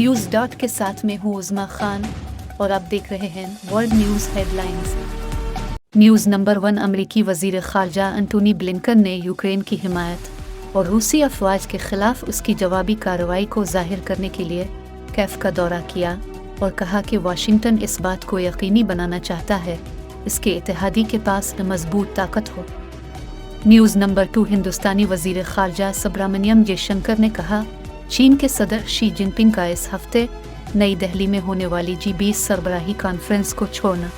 News dot के साथ में हूँ उज़मा खान और आप देख रहे हैं world news headlines. News number 1। अमेरिकी वज़ीर ख़ारजा एंटोनी ब्लिंकन ने यूक्रेन की हिमायत और रूसी अफ़वाज के ख़िलाफ़ उसकी जवाबी कार्रवाई को ज़ाहिर करने के लिए कैफ का दौरा किया और कहा कि वाशिंगटन इस बात को यकीनी बनाना चाहता है इसके इत्तेहादी के पास मज़बूत ताकत हो। News number 2। हिंदुस्तानी वज़ीर ख़ारजा सुब्रमण्यम जयशंकर ने कहा, चीन के सदर शी जिनपिंग का इस हफ्ते नई दिल्ली में होने वाली G20 सरबराही कॉन्फ्रेंस को छोड़ना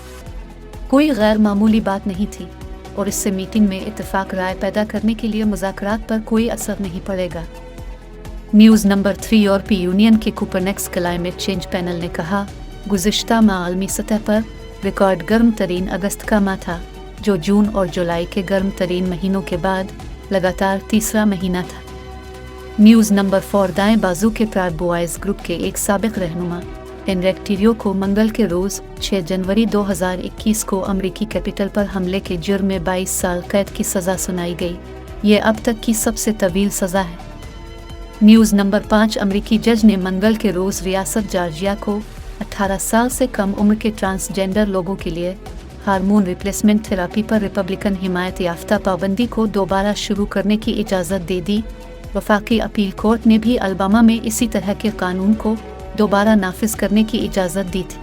कोई गैर मामूली बात नहीं थी और इससे मीटिंग में इत्तेफाक राय पैदा करने के लिए मुज़ाकरात पर कोई असर नहीं पड़ेगा। News number 3। यूरोपीय यूनियन के कोपेरनिकस क्लाइमेट चेंज पैनल ने कहा, गुज़िश्ता माह आलमी सतह पर रिकॉर्ड गर्म तरीन अगस्त का माह था, जो जून और जुलाई के गर्म तरीन महीनों के बाद लगातार तीसरा महीना था। News number 4। दाएं बाजू के प्राउड बॉयज़ ग्रुप के एक साबिक रहनुमा एनरिक टिरियो को मंगल के रोज़ 6 जनवरी 2021 को अमेरिकी कैपिटल पर हमले के जुर्म में 22 साल कैद की सज़ा सुनाई गई। ये अब तक की सबसे तवील सज़ा है। News number 5। अमेरिकी जज ने मंगल के रोज़ रियासत जॉर्जिया को 18 साल से कम उम्र के ट्रांसजेंडर लोगों के लिए हार्मोन रिप्लेसमेंट थेरापी पर रिपब्लिकन हिमायत याफ्ता पाबंदी को दोबारा शुरू करने की इजाज़त दे दी। वफाकी अपील कोर्ट ने भी अलबामा में इसी तरह के कानून को दोबारा नाफिज करने की इजाज़त दी थी।